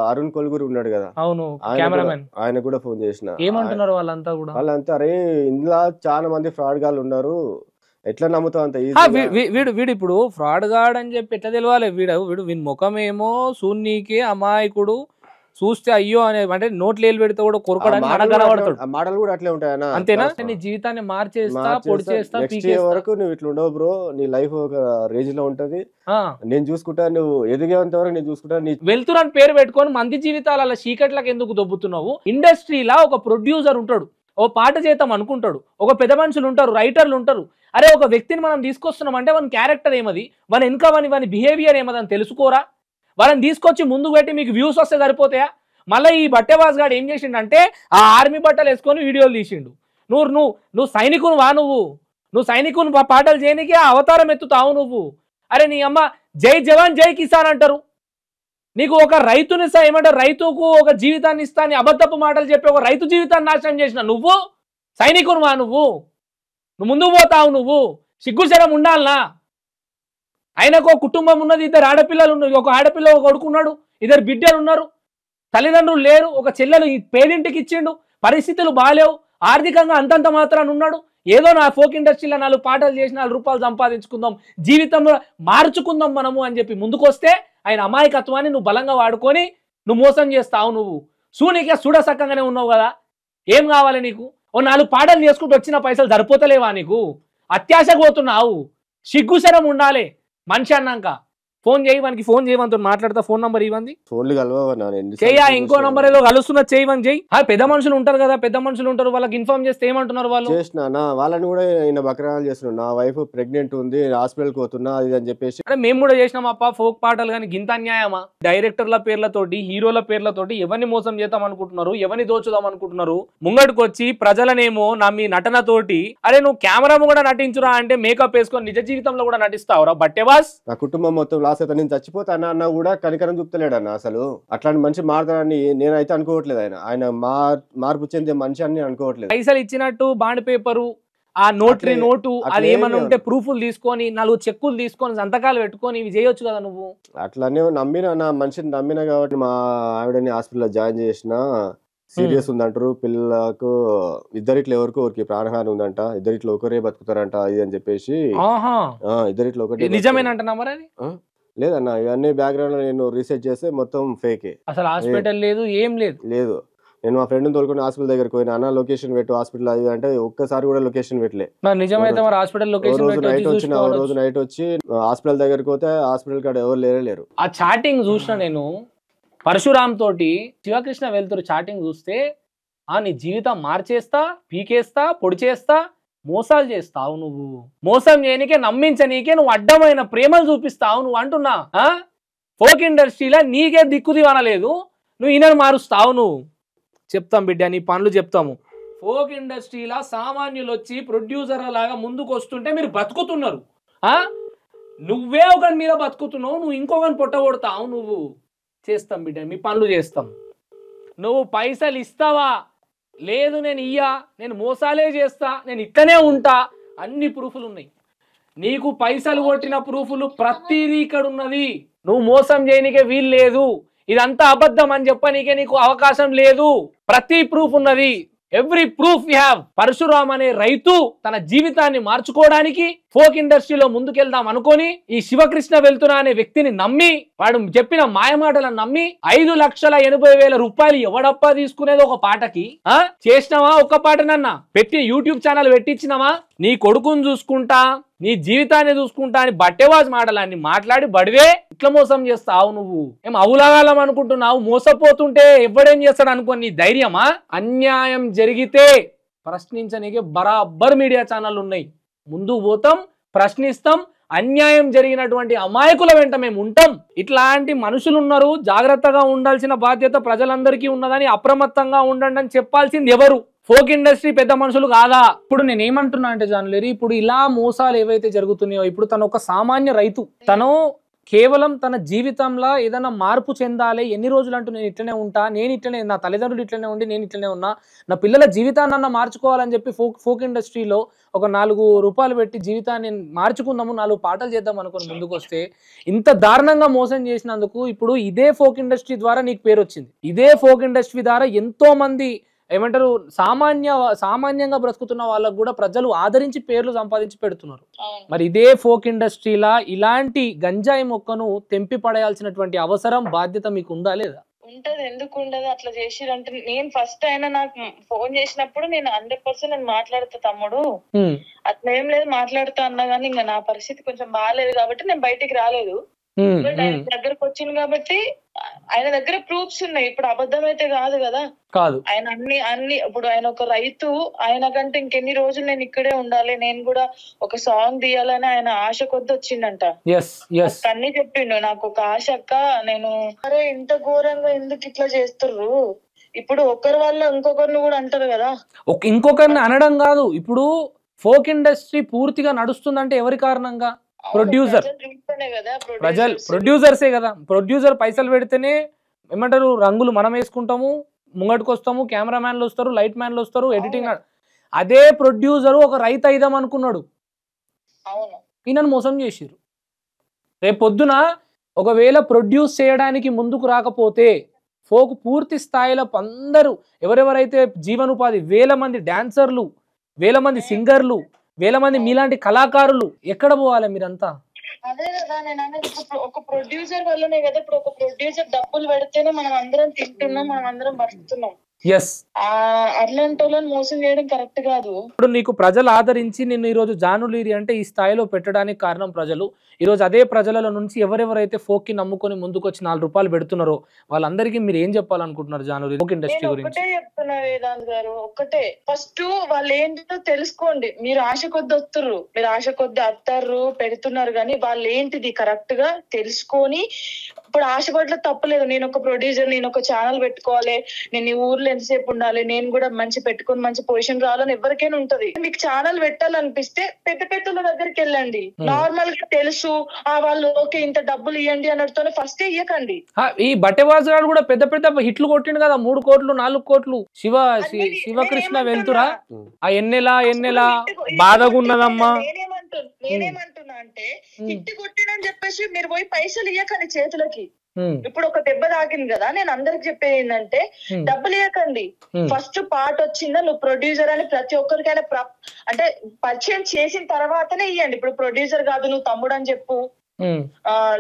అరుణ్ కొలుగురు ఉన్నాడు కదా, అవును కెమెరామెన్, ఆయన కూడా ఫోన్ చేసిన. ఏమంటున్నారు వాళ్ళంతా కూడా? వాళ్ళంతా అరే ఇందులో చాలా మంది ఫ్రాడ్ గాళ్ళు ఉన్నారు, ఎట్లా నమ్ముతావు అంత వీడు ఇప్పుడు ఫ్రాడ్ గాడ్ అని చెప్పి ఎట్లా తెలియాలి? వీడి ముఖమేమో శూన్యకే అమాయకుడు, చూస్తే అయ్యో అనే అంటే నోట్లు ఏలు పెడితే కూడా కొరకడానికి కనబడతాడు. మాటలు కూడా అట్లే ఉంటాయన్నా. అంతేనా? నీ జీవితాన్ని మార్చేస్తా, పొడి చేస్తా, వరకు నువ్వు ఇట్లా ఉండవు బ్రో, నీ లైఫ్ ఒక రేంజ్ లో ఉంటది, నేను చూసుకుంటా, నువ్వు ఎదిగేంత వరకు నేను చూసుకుంటా. వెళ్తురని పేరు పెట్టుకొని మంది జీవితాల చీకట్లకు ఎందుకు దొబ్బుతున్నావు? ఇండస్ట్రీలా ఒక ప్రొడ్యూసర్ ఉంటాడు, ఓ పాట చేద్దాం అనుకుంటాడు, ఒక పెద్ద మనుషులు ఉంటారు, రైటర్లు ఉంటారు. అరే ఒక వ్యక్తిని మనం తీసుకొస్తున్నాం అంటే వాని క్యారెక్టర్ ఏమది, వాని వెనుక వాని బిహేవియర్ ఏమదని తెలుసుకోరా? వాళ్ళని తీసుకొచ్చి ముందుకు పెట్టి మీకు వ్యూస్ వస్తే సరిపోతాయా? మళ్ళీ ఈ బట్టెబాస్ గాడు ఏం చేసిండంటే ఆ ఆర్మీ బట్టలు వేసుకొని వీడియోలు తీసిండు. నువ్వు సైనికుని వా, నువ్వు సైనికుని పాటలు చేయడానికి అవతారం ఎత్తుతావు నువ్వు. అరే నీ అమ్మ జై జవాన్ జై కిసాన్ అంటారు, నీకు ఒక రైతుని ఏమంటారు, రైతుకు ఒక జీవితాన్ని ఇస్తా అని అబద్ధపు మాటలు చెప్పి ఒక రైతు జీవితాన్ని నాశనం చేసిన నువ్వు సైనికుని వా, నువ్వు ముందుకు పోతావు, నువ్వు సిగ్గుశరం ఉండాలనా? ఆయనకు ఒక కుటుంబం ఉన్నది, ఇద్దరు ఆడపిల్లలు ఉన్నారు, ఒక ఆడపిల్ల ఒక కొడుకున్నాడు, ఇద్దరు బిడ్డలు ఉన్నారు, తల్లిదండ్రులు లేరు, ఒక చెల్లెలు పేదింటికి ఇచ్చిండు, పరిస్థితులు బాగాలేవు, ఆర్థికంగా అంతంత మాత్రాన్ని ఉన్నాడు. ఏదో నా ఫోక్ ఇండస్ట్రీలో 4 పాటలు చేసి 4 రూపాయలు సంపాదించుకుందాం, జీవితంలో మార్చుకుందాం మనము అని చెప్పి ముందుకొస్తే ఆయన అమాయకత్వాన్ని నువ్వు బలంగా వాడుకొని నువ్వు మోసం చేస్తావు. నువ్వు సూనికే చూడసక్కంగానే ఉన్నావు కదా, ఏం కావాలి నీకు? ఓ 4 పాటలు చేసుకుంటూ వచ్చిన పైసలు సరిపోతలేవా నీకు? అత్యాశ పోతున్నావు, సిగ్గుశరం ఉండాలి మనిషి అన్నాక. ఫోన్ చేయి, వానికి ఫోన్ చేయమంతో మాట్లాడతా, ఫోన్ నంబర్ ఇవ్వండి, ఫోన్లు చెయ్యా, ఇంకో నంబర్ ఏదో కలుస్తున్నా చేయమని చెయ్యి. పెద్ద మనుషులు ఉంటారు కదా, పెద్ద మనుషులు ఉంటారు, వాళ్ళకి ఇన్ఫార్మ్ చేస్తే ఏమంటున్నారు వాళ్ళు? చేసిన వాళ్ళని కూడా ఈయన బక్రాలు చేస్తున్నాడు, నా వైఫ్ ప్రెగ్నెంట్ ఉంది, హాస్పిటల్కి పోతున్నా అది అని చెప్పేసి. అంటే మేము కూడా చేసినాం అప్ప ఫోక్ పాటలు, కానీ గింత అన్యాయమా? డైరెక్టర్ల పేర్లతోటి, హీరోల పేర్లతోటి ఎవరిని మోసం చేద్దాం అనుకుంటున్నారు, ఎవరిని దోచుదాం అనుకుంటున్నారు? ముంగటికి వచ్చి ప్రజలనేమో నమ్మి నటనతోటి, అరే నువ్వు కెమెరా కూడా నటించురా అంటే మేకప్ వేసుకొని నిజ జీవితంలో కూడా నటిస్తావురా బట్టెబాస్? నా కుటుంబం మొత్తం లాస్ అయితే నేను చచ్చిపోతాను అన్న కూడా కనికరం చూపుతలేడు అన్న. అసలు అట్లాంటి మనిషి మారుతాడని నేనైతే అనుకోవట్లేదు. ఆయన మార్పు చెందే మనిషి అని అనుకోవట్లేదు. పైసలు ఇచ్చినట్టు బాండ్ పేపరు, ఆ నోటు అది ఏమన్నా ఉంటే ప్రూఫ్లు తీసుకొని 4 చెక్కులు తీసుకొని సంతకాలు పెట్టుకొని ఇవి చేయొచ్చు కదా నువ్వు. అట్లానే నమ్మిన నా మనిషిని నమ్మిన కాబట్టి మా ఆవిడని హాస్పిటల్లో జాయిన్ చేసిన. సీరియస్ ఉందంటారు, పిల్లలకు ఇద్దరిట్లో ఎవరికి ప్రాణహాని ఉందంట, ఇద్దరిట్లో ఒకరే బతుకుతారంట ఇది అని చెప్పేసి. ఇద్దరిట్లో ఒకటి నిజమేనంటున్నా మరి? అది లేదన్న, ఇవన్నీ బ్యాక్గ్రౌండ్ లో నేను రీసెర్చ్ చేస్తే మొత్తం ఫేకే. అసలు హాస్పిటల్ లేదు, ఏం లేదు. నేను మా ఫ్రెండ్ తోలుకొని హాస్పిటల్ దగ్గరికి పోయినా, అన్న లొకేషన్ పెట్టు హాస్పిటల్ అది అంటే ఒక్కసారి కూడా లొకేషన్ పెట్టలే. నిజమైతే మరి హాస్పిటల్ లొకేషన్ నైట్ వచ్చిన రోజు నైట్ వచ్చి హాస్పిటల్ దగ్గరికి పోతే హాస్పిటల్ కాడ ఎవరు లేరు. ఆ చాటింగ్ చూసిన నేను, పరశురామ్ తోటి శివకృష్ణ వెళ్తురు చాటింగ్ చూస్తే, నీ జీవితం మార్చేస్తా, పీకేస్తా, పొడి చేస్తా, మోసాలు చేస్తావు నువ్వు, మోసం చేయనికే నమ్మించనీకే నువ్వు అడ్డమైన ప్రేమలు చూపిస్తావు నువ్వు అంటున్నా. ఫోక్ ఇండస్ట్రీలో నీకే దిక్కుది అనలేదు, నువ్వు ఈయనను మారుస్తావు. నువ్వు చెప్తాం బిడ్డ, నీ పనులు చెప్తాము. ఫోక్ ఇండస్ట్రీలో సామాన్యులు వచ్చి ప్రొడ్యూసర్ లాగా ముందుకు వస్తుంటే మీరు బతుకుతున్నారు. నువ్వే ఒకరి మీద బతుకుతున్నావు, నువ్వు ఇంకొకరిని పొట్టగొడతావు. నువ్వు చేస్తాం బిడ్డ, మీ పనులు చేస్తాం. నువ్వు పైసలు ఇస్తావా? లేదు నేను ఇయ్యా, నేను మోసాలే చేస్తా, నేను ఇట్లనే ఉంటా, అన్ని ప్రూఫ్లు ఉన్నాయి. నీకు పైసలు కొట్టిన ప్రూఫ్లు ప్రతిదీ ఇక్కడ ఉన్నది. నువ్వు మోసం చేయనికే వీలు లేదు, ఇదంతా అబద్ధం అని చెప్పనీకే నీకు అవకాశం లేదు. ప్రతి ప్రూఫ్ ఉన్నది. Every proof you have. Parashuram అనే రైతు తన జీవితాన్ని మార్చుకోవడానికి ఫోక్ ఇండస్ట్రీలో ముందుకెళ్దాం అనుకొని ఈ శివకృష్ణ వెళ్తున్నా అనే వ్యక్తిని నమ్మి, వాడు చెప్పిన మాయమాటలను నమ్మి 5,80,000 రూపాయలు ఎవడప్పా తీసుకునేది ఒక పాటకి? చేసినావా ఒక్క పాటనన్నా? పెట్టి యూట్యూబ్ ఛానల్ పెట్టించినావా? నీ కొడుకుని చూసుకుంటా, నీ జీవితాన్ని చూసుకుంటా అని బట్టెవాజ్ మాటలన్నీ మాట్లాడి బడివే ఇట్లా మోసం చేస్తావు. నువ్వు ఏం అవులాగాలం అనుకుంటున్నావు? మోసపోతుంటే ఎవడేం చేస్తాడు అనుకో. నీ ధైర్యమా? అన్యాయం జరిగితే ప్రశ్నించనీకే బరాబర్ మీడియా ఛానల్ ఉన్నాయి. ముందుకు పోతాం, ప్రశ్నిస్తాం. అన్యాయం జరిగినటువంటి అమాయకుల వెంట మేము ఉంటాం. ఇట్లాంటి మనుషులు ఉన్నారు, జాగ్రత్తగా ఉండాల్సిన బాధ్యత ప్రజలందరికీ ఉన్నదని అప్రమత్తంగా ఉండండి అని చెప్పాల్సింది ఎవరు? ఫోక్ ఇండస్ట్రీ పెద్ద మనుషులు కాదా? ఇప్పుడు నేను ఏమంటున్నా అంటే జాన్లేరి, ఇప్పుడు ఇలా మోసాలు ఏవైతే జరుగుతున్నాయో, ఇప్పుడు తను ఒక సామాన్య రైతు, తను కేవలం తన జీవితంలో ఏదైనా మార్పు చెందాలి, ఎన్ని రోజులు అంటూ నేను ఇట్లనే ఉంటా, నేను ఇట్లనే, నా తల్లిదండ్రులు ఇట్లనే ఉండి నేను ఇట్లనే ఉన్నా, నా పిల్లల జీవితాన్ని మార్చుకోవాలని చెప్పి ఫోక్ ఇండస్ట్రీలో ఒక 4 రూపాయలు పెట్టి జీవితాన్ని మార్చుకుందాము, 4 పాటలు చేద్దాం అనుకుని ముందుకు వస్తే ఇంత దారుణంగా మోసం చేసినందుకు ఇప్పుడు ఇదే ఫోక్ ఇండస్ట్రీ ద్వారా నీకు పేరు వచ్చింది. ఇదే ఫోక్ ఇండస్ట్రీ ద్వారా ఎంతో మంది ఏమంటారు సామాన్యంగా బ్రతుకుతున్న వాళ్ళకు కూడా ప్రజలు ఆదరించి పేర్లు సంపాదించి పెడుతున్నారు. మరి ఇదే ఫోక్ ఇండస్ట్రీలా ఇలాంటి గంజాయి మొక్కను తెంపి పడేయాల్సినటువంటి అవసరం, బాధ్యత మీకు ఉందా లేదా? ఉంటది. ఎందుకు ఉండదు? అట్లా చేసిరంటే నేను ఫస్ట్ అయినా నాకు ఫోన్ చేసినప్పుడు నేను 100% నేను మాట్లాడుతా తమ్ముడు, అట్లా ఏం లేదు మాట్లాడుతా అన్నా గానీ ఇంకా నా పరిస్థితి కొంచెం బాగాలేదు కాబట్టి నేను బయటికి రాలేదు. దగ్గరకు వచ్చింది కాబట్టి ఆయన దగ్గర ప్రూఫ్స్ ఉన్నాయి. ఇప్పుడు అబద్ధం అయితే కాదు కదా. కాదు, ఆయన అన్ని ఇప్పుడు ఆయన ఒక రైతు, ఆయన కంటే ఇంకెన్ని రోజులు నేను ఇక్కడే ఉండాలి, నేను కూడా ఒక సాంగ్ తీయాలని ఆయన ఆశ కొద్ది వచ్చిందంట. అన్ని చెప్పిండు. నాకు ఒక ఆశ అక్క, నేను అరే ఇంత ఘోరంగా ఎందుకు ఇట్లా చేస్తుర్రు, ఇప్పుడు ఒకరి వల్ల ఇంకొకరిని కూడా అంటారు కదా. ఇంకొకరిని అనడం కాదు, ఇప్పుడు ఫోక్ ఇండస్ట్రీ పూర్తిగా నడుస్తుందంటే ఎవరి కారణంగా? ప్రొడ్యూసర్. ప్రొడ్యూసర్సే కదా. ప్రొడ్యూసర్ పైసలు పెడితేనే ఏమంటారు రంగులు మనం వేసుకుంటాము, ముంగటికి వస్తాము, కెమెరామ్యాన్లు వస్తారు, లైట్ మ్యాన్లు వస్తారు, ఎడిటింగ్. అదే ప్రొడ్యూసర్ ఒక రైతు అయిదాం అనుకున్నాడు, ఈయనను మోసం చేసిర్రు. రేపు పొద్దున ఒకవేళ ప్రొడ్యూస్ చేయడానికి ముందుకు రాకపోతే ఫోక్ పూర్తి స్థాయిలో అందరూ ఎవరెవరైతే జీవనోపాధి, 1000 మంది డాన్సర్లు, 1000 మంది సింగర్లు, 1000 మంది మీలాంటి కళాకారులు ఎక్కడ పోవాలి మీరంతా? అదే కదా నేను అనేది. ఇప్పుడు ఒక ప్రొడ్యూసర్ వల్లనే కదా, ఇప్పుడు ఒక ప్రొడ్యూసర్ డబ్బులు పెడితేనే మనం అందరం తింటున్నాం, మనం అందరం బతుకుతున్నాం. అట్లాంటి వాళ్ళని మోసం చేయడం కరెక్ట్ కాదు. ఇప్పుడు నీకు ప్రజలు ఆదరించి నిన్ను ఈరోజు జానులీరి అంటే ఈ స్థాయిలో పెట్టడానికి కారణం ప్రజలు. ఈరోజు అదే ప్రజల నుంచి ఎవరెవరైతే ఫోక్ కి నమ్ముకొని ముందుకు వచ్చి 4 రూపాయలు పెడుతున్నారో వాళ్ళందరికీ మీరు ఏం చెప్పాలనుకుంటున్నారు జానులీరి ఫోక్ ఇండస్ట్రీ గురించి? ఒకటే చెప్తున్నా వేదాంత్ గారు, ఒకటే, ఫస్ట్ వాళ్ళు ఏంటిదో తెలుసుకోండి. మీరు ఆశ కొద్ది వస్తుర్రు, మీరు ఆశ కొద్ది అత్తారు పెడుతున్నారు, కానీ వాళ్ళు ఏంటిది కరెక్ట్ గా తెలుసుకొని, ఇప్పుడు ఆశపడలేదు తప్పలేదు. నేను ఒక ప్రొడ్యూసర్, నేను ఒక ఛానల్ పెట్టుకోవాలి, నేను ఈ ఊర్లో ఎంతసేపు ఉండాలి, నేను కూడా మంచి పెట్టుకొని మంచి పొజిషన్ రావాలని ఎవరికైనా ఉంటది. మీకు ఛానల్ పెట్టాలనిపిస్తే పెద్ద పెద్దల దగ్గరికి వెళ్ళండి. నార్మల్ గా తెలుసు వాళ్ళు ఓకే ఇంత డబ్బులు ఇవ్వండి అన్నట్టుతోనే ఫస్ట్ ఇయ్యకండి. ఈ బట్టెవాజ్ గారు కూడా పెద్ద పెద్ద హిట్లు కొట్టిండు కదా, 3 కోట్లు 4 కోట్లు. శివకృష్ణ వెళ్తురా ఆ ఎన్నెలా బాధగున్నదమ్మా. నేనేమంటున్నా అంటే హిట్ కొట్టినని చెప్పేసి మీరు పోయి పైసలు ఇయ్యకండి చేతులకి. ఇప్పుడు ఒక దెబ్బ తాకింది కదా, నేను అందరికి చెప్పేది ఏంటంటే డబ్బులు ఇవ్వకండి. ఫస్ట్ పాట వచ్చిందా, నువ్వు ప్రొడ్యూసర్ అని ప్రతి ఒక్కరికైనా అంటే పరిచయం చేసిన తర్వాతనే ఇవ్వండి. ఇప్పుడు ప్రొడ్యూసర్ కాదు నువ్వు తమ్ముడు అని చెప్పు,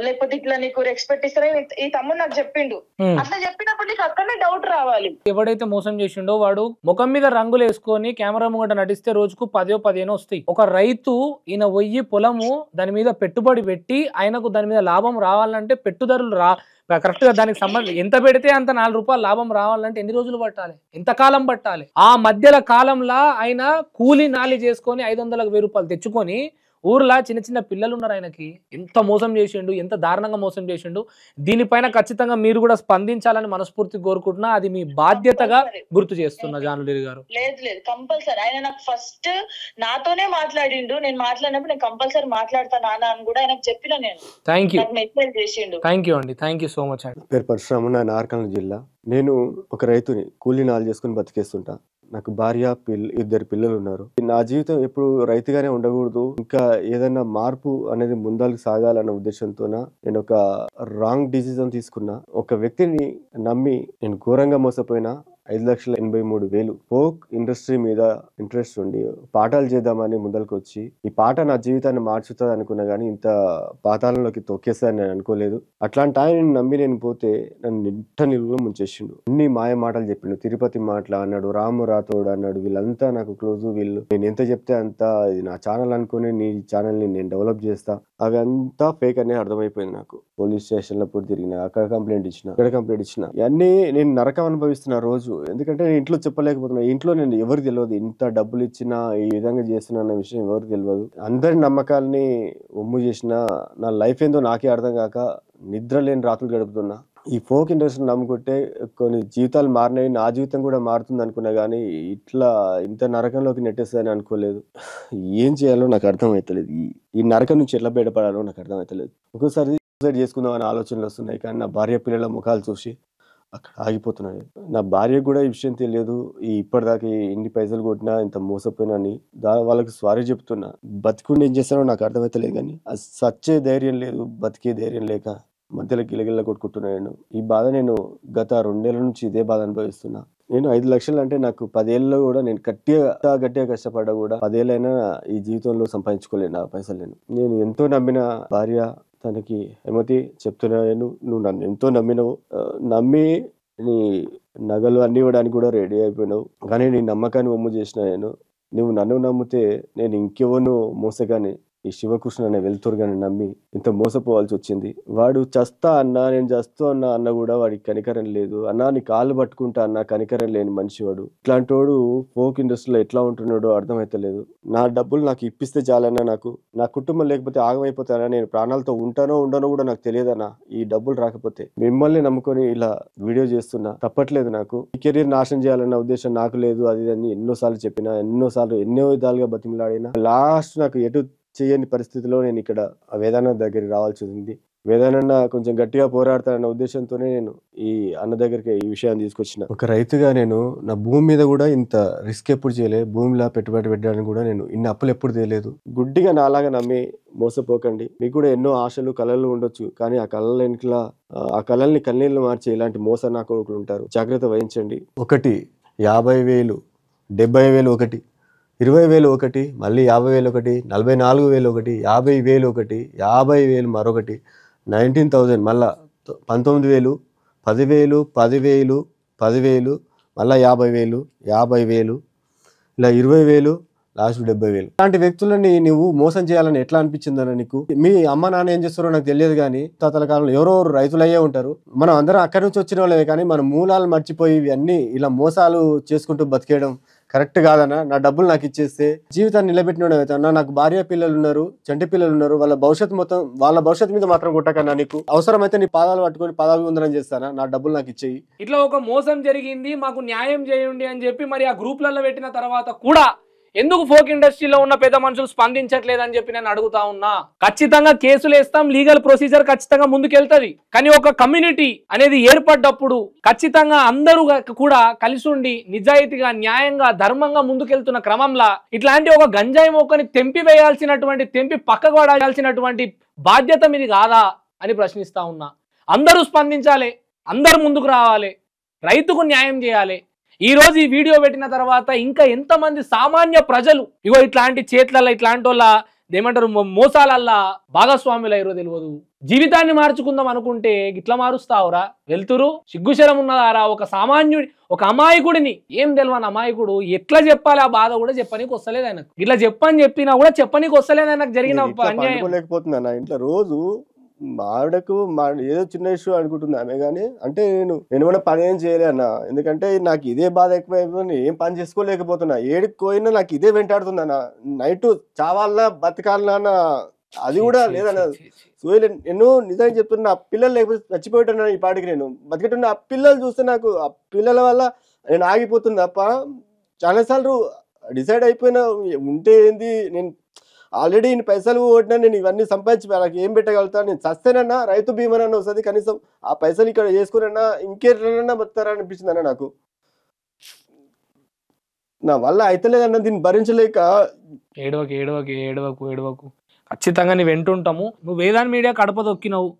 లేకపోతే ఇట్లా నీకు రెస్పెక్ట్ ఇస్తారని ఈ తమ్ముడు నాకు చెప్పిండు. అట్లా చెప్పినప్పుడు నీకు అక్కడనే డౌట్ రావాలి. ఎవడైతే మోసం చేసిండో వాడు ముఖం మీద రంగులు వేసుకొని కెమెరా ముంగట నటిస్తే రోజుకు 10-15 వస్తాయి. ఒక రైతు ఈయన పోయి పొలము దాని మీద పెట్టుబడి పెట్టి ఆయనకు దాని మీద లాభం రావాలంటే పెట్టుదరులు కరెక్ట్ గా దానికి సంబంధం ఎంత పెడితే అంత 4 రూపాయలు లాభం రావాలంటే ఎన్ని రోజులు పట్టాలి, ఎంత కాలం పట్టాలి? ఆ మధ్యలో కాలంలో ఆయన కూలి నాలి చేసుకొని 500-1000 రూపాయలు తెచ్చుకొని ఊర్లో చిన్న చిన్న పిల్లలు ఉన్నారు, ఆయనకి ఎంత మోసం చేసిండు, ఎంత దారుణంగా మోసం చేసిండు. దీనిపైన ఖచ్చితంగా మీరు కూడా స్పందించాలని మనస్ఫూర్తిగా కోరుకుంటున్నా. అది మీ బాధ్యతగా గుర్తు చేస్తున్నా జానులీరి గారు. లేదు కంపల్సరీ ఆయన నాకు ఫస్ట్ నాతోనే మాట్లాడిండు. నేను మాట్లాడినప్పుడు నేను కంపల్సరీ మాట్లాడతా నాన్న అని కూడా ఆయనకు చెప్పిన. నేను మెసేజ్ చేసిండు. థ్యాంక్ యూ అండి, థ్యాంక్ యూ సో మచ్ అండి. పేరు పరశురాము, నా నార్కల్ జిల్లా. నేను ఒక రైతుని, కూలీ నాలు చేసుకుని బతికేస్తుంటా. నాకు భార్య 2 పిల్లలు ఉన్నారు. నా జీవితం ఎప్పుడు రైతుగానే ఉండకూడదు, ఇంకా ఏదైనా మార్పు అనేది ముందరకు సాగాలన్న ఉద్దేశంతో నేను ఒక రాంగ్ డిసిజన్ తీసుకున్నా. ఒక వ్యక్తిని నమ్మి నేను ఘోరంగా మోసపోయినా. 5,83,000 ఫోక్ ఇండస్ట్రీ మీద ఇంట్రెస్ట్ ఉండి పాఠాలు చేద్దామని ముందరకు వచ్చి ఈ పాట నా జీవితాన్ని మార్చుతుంది అనుకున్నా కానీ ఇంత పాతాళంలోకి తొక్కేస్తాను నేను అనుకోలేదు. అట్లాంటి ఆయన నమ్మి నేను పోతే నన్ను నిట్ట నిలువ ముంచేసిండు. అన్ని మాయ మాటలు చెప్పిండు. తిరుపతి మాటలు అన్నాడు, రాము రాథోడ్ అన్నాడు. వీళ్ళంతా నాకు క్లోజ్. వీళ్ళు నేను ఎంత చెప్తే అంత ఇది నా ఛానల్ అనుకుని నీ ఛానల్ని నేను డెవలప్ చేస్తా, అవి అంతా ఫేక్ అనేది అర్థమైపోయింది నాకు. పోలీస్ స్టేషన్ లో పూర్తి తిరిగిన, అక్కడ కంప్లైంట్ ఇచ్చిన, ఇక్కడ కంప్లైంట్ ఇచ్చిన, ఇవన్నీ నేను నరకం అనుభవిస్తున్నా రోజు. ఎందుకంటే నేను ఇంట్లో చెప్పలేకపోతున్నా. ఇంట్లో నేను ఎవరు తెలియదు, ఇంత డబ్బులు ఇచ్చినా ఈ విధంగా చేస్తున్నా అన్న విషయం ఎవరు తెలియదు. అందరి నమ్మకాల్ని ఒమ్ము చేసిన నా లైఫ్ ఏందో నాకే అర్థం కాక నిద్ర లేని రాత్రులు గడుపుతున్నా. ఈ ఫోక్ ఇండస్ట్రీని నమ్ముకుంటే కొన్ని జీవితాలు మారినాయి, నా జీవితం కూడా మారుతుంది అనుకున్నా కానీ ఇట్లా ఇంత నరకంలోకి నెట్టేస్తుందని అనుకోలేదు. ఏం చేయాలో నాకు అర్థమవుతలేదు. ఈ నరకం నుంచి ఎట్లా బయటపడాలో నాకు అర్థమవుతలేదు. ఒక్కోసారి సూసైడ్ చేసుకుందాం అనే ఆలోచనలు వస్తున్నాయి, కానీ నా భార్య పిల్లల ముఖాలు చూసి అక్కడ ఆగిపోతున్నాను. నా భార్యకు కూడా ఈ విషయం తెలియదు. ఇప్పటిదాకా ఇన్ని పైసలు కొట్టినా ఇంత మోసపోయినా అని వాళ్ళకి సారీ చెప్తున్నా. బతికుండి ఏం చేస్తానో నాకు అర్థమవుతలేదు, కానీ సచ్చే ధైర్యం లేదు, బతికే ధైర్యం లేక మధ్యలో గిలగిల్ల కొట్టుకుంటున్నాను. ఈ బాధ నేను గత 2 నెలల నుంచి ఇదే బాధ అనుభవిస్తున్నా. నేను 5 లక్షలు అంటే నాకు 10 ఏళ్ళలో కూడా నేను గట్టిగా కష్టపడ్డా కూడా 10 ఏళ్ళైనా ఈ జీవితంలో సంపాదించుకోలేను ఆ పైసలు. నేను ఎంతో నమ్మిన భార్య, తనకి హేమతి చెప్తున్నాను, నువ్వు నన్ను ఎంతో నమ్మినవు, నమ్మి నీ నగలు అన్ని ఇవ్వడానికి కూడా రెడీ అయిపోయినావు, కానీ నీ నమ్మకాన్ని ఒమ్ము చేసిన నువ్వు నన్ను నమ్మితే నేను ఇంకెవరు మోసగాని ఈ శివకృష్ణ అనే వెళ్తురుగాని నమ్మి ఇంత మోసపోవాల్సి వచ్చింది. వాడు చస్తా అన్నా, నేను చస్తూ అన్నా అన్న కూడా వాడికి కనికరం లేదు. అన్నా నీ కాళ్ళు పట్టుకుంటా అన్నా కనికరం లేని మనిషి వాడు. ఇట్లాంటి వాడు ఫోక్ ఇండస్ట్రీలో ఎట్లా ఉంటున్నాడో అర్థమైతలేదు. నా డబ్బులు నాకు ఇప్పిస్తే చాలన్నా, నాకు నా కుటుంబం లేకపోతే ఆగమైపోతానా, నేను ప్రాణాలతో ఉంటానో ఉండనో కూడా నాకు తెలియదన్నా ఈ డబ్బులు రాకపోతే. మిమ్మల్ని నమ్ముకొని ఇలా వీడియో చేస్తున్నా, తప్పట్లేదు. నాకు ఈ కెరీర్ నాశనం చేయాలన్న ఉద్దేశం నాకు లేదు. అది అని ఎన్నోసార్లు చెప్పినా, ఎన్నో విధాలుగా బతిమలాడినా, లాస్ట్ నాకు ఎటు చేయని పరిస్థితిలో నేను ఇక్కడ వేదాన్న దగ్గరికి రావాల్సి ఉంది. వేదాన్న కొంచెం గట్టిగా పోరాడతానన్న ఉద్దేశంతోనే నేను ఈ అన్న దగ్గరికి ఈ విషయాన్ని తీసుకొచ్చిన. ఒక రైతుగా నేను నా భూమి మీద కూడా ఇంత రిస్క్ ఎప్పుడు చేయలే. భూమిలా పెట్టుబడి పెట్టడానికి కూడా నేను ఇన్ని అప్పులు ఎప్పుడు చేయలేదు. గుడ్డిగా నాలాగా నమ్మి మోసపోకండి. మీకు కూడా ఎన్నో ఆశలు, కళలు ఉండొచ్చు, కానీ ఆ కళల వెనుకల ఆ కళల్ని కన్నీళ్లు మార్చే ఇలాంటి మోస నా కొడుకులు ఉంటారు. జాగ్రత్త వహించండి. ఒకటి 50,000, 70,000 ఒకటి, 20,000 ఒకటి, మళ్ళీ 50,000 ఒకటి, 44,000 ఒకటి, 50,000 ఒకటి, 50,000 మరొకటి, 19,000 మళ్ళా 19,000, 10,000, 10,000, 10,000, మళ్ళీ 50,000, 50,000, ఇలా 20,000, లాస్ట్ 70,000. ఇలాంటి వ్యక్తులని నువ్వు మోసం చేయాలని ఎట్లా అనిపించిందన్న నీకు? మీ అమ్మ నాన్న ఏం చేస్తారో నాకు తెలియదు, కానీ తాతల కాలంలో ఎవరెవరు రైతులయ్యే ఉంటారు. మనం అందరం అక్కడి నుంచి వచ్చిన వాళ్ళే, కానీ మన మూలాలు మర్చిపోయి ఇవన్నీ ఇలా మోసాలు చేసుకుంటూ బతికేయడం కరెక్ట్ కాదన్నా. నా డబ్బులు నాకు ఇచ్చేస్తే జీవితాన్ని నిలబెట్టినోడు అవుతాను. నాకు భార్య పిల్లలు ఉన్నారు, చంటి పిల్లలు ఉన్నారు. వాళ్ళ భవిష్యత్తు మీద మాత్రం కొట్టకన్నా. నీకు అవసరమైతే నీ పాదాలు పట్టుకొని పాదాభివందనం చేస్తానా? నా డబ్బులు నాకు ఇచ్చేయి. ఇట్లా ఒక మోసం జరిగింది, మాకు న్యాయం చేయండి అని చెప్పి మరి ఆ గ్రూప్లలో పెట్టిన తర్వాత కూడా ఎందుకు ఫోక్ ఇండస్ట్రీలో ఉన్న పెద్ద మనుషులు స్పందించట్లేదని చెప్పి నేను అడుగుతా ఉన్నా. ఖచ్చితంగా కేసులు వేస్తాం, లీగల్ ప్రొసీజర్ ఖచ్చితంగా ముందుకెళ్తుంది. కానీ ఒక కమ్యూనిటీ అనేది ఏర్పడ్డప్పుడు ఖచ్చితంగా అందరూ కూడా కలిసి ఉండి నిజాయితీగా, న్యాయంగా, ధర్మంగా ముందుకెళ్తున్న క్రమంలో ఇట్లాంటి ఒక గంజాయి మొక్కని తెంపి పక్కకు పడాల్సినటువంటి బాధ్యత మీది కాదా అని ప్రశ్నిస్తా ఉన్నా. అందరూ స్పందించాలి, అందరూ ముందుకు రావాలి, రైతుకు న్యాయం చేయాలి. ఈ రోజు ఈ వీడియో పెట్టిన తర్వాత ఇంకా ఎంతమంది సామాన్య ప్రజలు ఇగో ఇట్లాంటి చేతులలో, ఇట్లాంటి వాళ్ళ ఏమంటారు మోసాలల్లా భాగస్వాములు అయ్యారో తెలియదు. జీవితాన్ని మార్చుకుందాం అనుకుంటే ఇట్లా మారుస్తావురా? వెళ్తురు సిగ్గుశరం ఉన్నదారా? ఒక సామాన్యుడి, ఒక అమాయకుడిని, ఏం తెలియని అమాయకుడు ఎట్లా చెప్పాలి ఆ బాధ కూడా చెప్పనీకి వస్తలేదు ఆయనకు. ఇట్లా చెప్పినా కూడా చెప్పనీకి వస్తలేదు ఆయనకు జరిగిన అన్యాయం. లేకపోతుంది అన్న ఇంట్లో రోజు ఆవిడకు ఏదో చిన్న ఇష్యూ అనుకుంటుంది ఆమె, కానీ అంటే నేను ఏమైనా పని ఏం చేయలే అన్న. ఎందుకంటే నాకు ఇదే బాధ ఎక్కువైపోయింది, ఏం పని చేసుకోలేకపోతున్నా. ఏడికి పోయినా నాకు ఇదే వెంటాడుతుంది అన్న. నైట్ చావాలన్నా బతకాలన్నా అది కూడా లేదన్న. సో నేను నిజంగా చెప్తున్నా, ఆ పిల్లలు లేకపోతే చచ్చిపోయేటన్నా ఈ పాటికి. నేను బతికేటున్నా ఆ పిల్లలు చూస్తే నాకు ఆ పిల్లల వల్ల నేను ఆగిపోతుంది తప్ప. చాలాసార్లు డిసైడ్ అయిపోయినా ఉంటే ఏంది, నేను ఆల్రెడీ ఇన్ని పైసలు కొట్టినా, నేను ఇవన్నీ సంపాదించి నాకు ఏం పెట్టగలుగుతాను. నేను చస్తేనన్నా రైతు బీమానన్నా వస్తుంది, కనీసం ఆ పైసలు ఇక్కడ చేసుకున్నా ఇంకేటన్నా బతారా అనిపించింది అన్న. నాకు నా వల్ల అయితలేదన్న, దీన్ని భరించలేక. ఏడవకు ఖచ్చితంగా నువ్వు వింటుంటాము. నువ్వు వేదాన్ మీడియా కడప దొక్కినావు,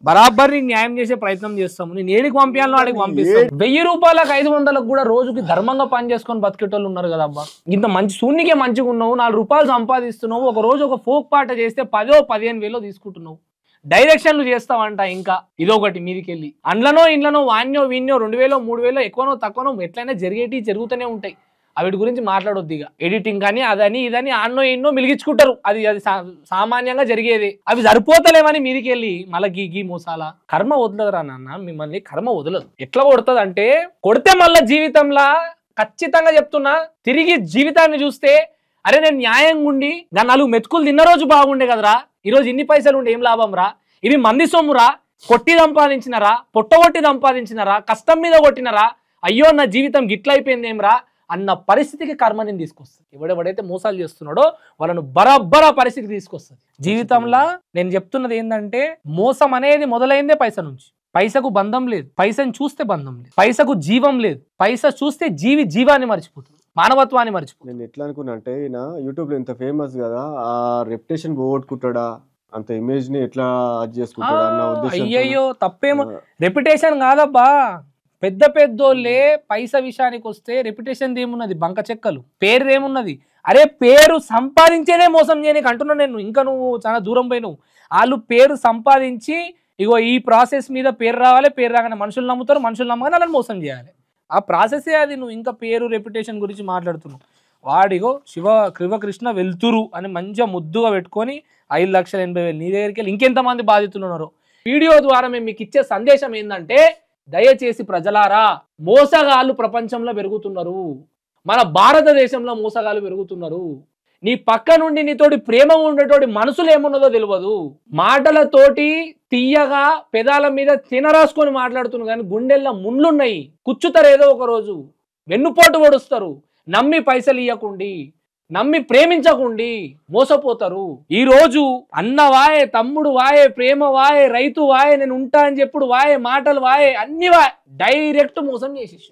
బరాబర్ నీకు న్యాయం చేసే ప్రయత్నం చేస్తాము. నేను ఏడికి పంపించాలో ఆడికి పంపిస్తాను. 1000 రూపాయలకు 500లకు కూడా రోజుకి ధర్మంగా పని చేసుకొని బతికేటోళ్ళు ఉన్నారు కదా అబ్బా. ఇంత మంచి శూన్యకే మంచిగా ఉన్నావు, 4 రూపాయలు సంపాదిస్తున్నావు, ఒక రోజు ఒక ఫోక్ పాట చేస్తే 10,000-15,000 తీసుకుంటున్నావు. డైరెక్షన్లు చేస్తావంట. ఇంకా ఇదొకటి మీదికెళ్ళి ఇండ్లనో వాణ్యో వీణ్యో 2,000 3,000 ఎక్కువనో తక్కువనో ఎట్లయినా జరుగుతూనే ఉంటాయి. వీటి గురించి మాట్లాడొద్దు. ఇక ఎడిటింగ్ కానీ అదని ఇదని ఎన్నో మిలిగించుకుంటారు. అది సామాన్యంగా జరిగేది. అవి సరిపోతలేమని మీదికెళ్ళి మళ్ళీ గీ మోసాల కర్మ వదలదురా నాన్న. మిమ్మల్ని కర్మ వదలదు. ఎట్లా కొడుతుంది అంటే కొడితే మళ్ళీ జీవితంలో ఖచ్చితంగా చెప్తున్నా, తిరిగి జీవితాన్ని చూస్తే అరే నేను న్యాయంగా ఉండి నా 4 మెతుకులు తిన్న రోజు బాగుండే కదరా, ఈరోజు ఇన్ని పైసలు ఉండే ఏం లాభం రా, ఇవి మంది సొమ్మురా, కొట్టి సంపాదించినరా, పొట్టగొట్టి సంపాదించినరా, కష్టం మీద కొట్టినరా, అయ్యో నా జీవితం గిట్లయిపోయిందేమ్రా అన్న పరిస్థితికి కర్మ నేను తీసుకొస్తుంది. ఎవడెవడైతే మోసాలు చేస్తున్నాడో వాళ్ళను బరాబరా పరిస్థితికి తీసుకొస్తుంది జీవితంలో. నేను చెప్తున్నది ఏంటంటే మోసం అనేది మొదలైందే పైస నుంచి. పైసకు బంధం లేదు, పైసను చూస్తే బంధం లేదు, పైసకు జీవం లేదు, పైస చూస్తే జీవాన్ని మర్చిపోతుంది, మానవత్వాన్ని మర్చిపోతుంది. నేను ఎట్లా అనుకున్నా అంటే ఈయన యూట్యూబ్ లో ఇంత ఫేమస్ కదా, ఆ రెప్యుటేషన్ పోగొట్టుకుంటాడా, అంత ఇమేజ్ ని ఎట్లా అది చేసుకుంటాడా అన్న ఉద్దేశం. అయ్యయ్యో తప్పేమో, రెప్యుటేషన్ కాదబ్బా. పెద్దోళ్ళే పైస విషయానికి వస్తే రెప్యుటేషన్ ఏమున్నది, బంక చెక్కలు. పేరు ఏమున్నది, అరే పేరు సంపాదించేదే మోసం చేయడానికి అంటున్నా నేను. ఇంకా నువ్వు చాలా దూరం పోయినావు. వాళ్ళు పేరు సంపాదించి ఇగో ఈ ప్రాసెస్ మీద పేరు రావాలి, పేరు రాగానే మనుషులు నమ్ముతారు, మనుషులు నమ్మగానే వాళ్ళని మోసం చేయాలి. ఆ ప్రాసెసే అది. నువ్వు ఇంకా పేరు రెప్యుటేషన్ గురించి మాట్లాడుతున్నావు. వాడిగో శివకృష్ణ వెళ్తురు అని మంచిగా ముద్దుగా పెట్టుకొని 5,80,000 నీ దగ్గరికి వెళ్ళి ఇంకెంతమంది బాధితులు ఉన్నారో. వీడియో ద్వారా మేము మీకు ఇచ్చే సందేశం ఏంటంటే దయచేసి ప్రజలారా, మోసగాళ్ళు ప్రపంచంలో పెరుగుతున్నారు. మన భారతదేశంలో మోసగాళ్ళు పెరుగుతున్నారు. నీ పక్క నుండి నీతోటి ప్రేమ ఉండేటోటి మనసులు ఏమున్నదో తెలియదు. మాటలతోటి తీయగా పెదాల మీద తినరాసుకొని మాట్లాడుతున్నారు కానీ గుండెల్లో ముళ్ళున్నాయి. కుచ్చుతారు ఏదో ఒక రోజు, వెన్నుపోటు పొడుస్తారు. నమ్మి పైసలు ఇయ్యకుండి, నమ్మి ప్రేమించకుండి మోసపోతారు. ఈ రోజు అన్న వాయే, తమ్ముడు వాయే, ప్రేమ వాయే, రైతు వాయే, నేను ఉంటా అని చెప్పుడు వాయే, మాటలు వాయే, అన్ని వాయే, డైరెక్ట్ మోసం చేసేసి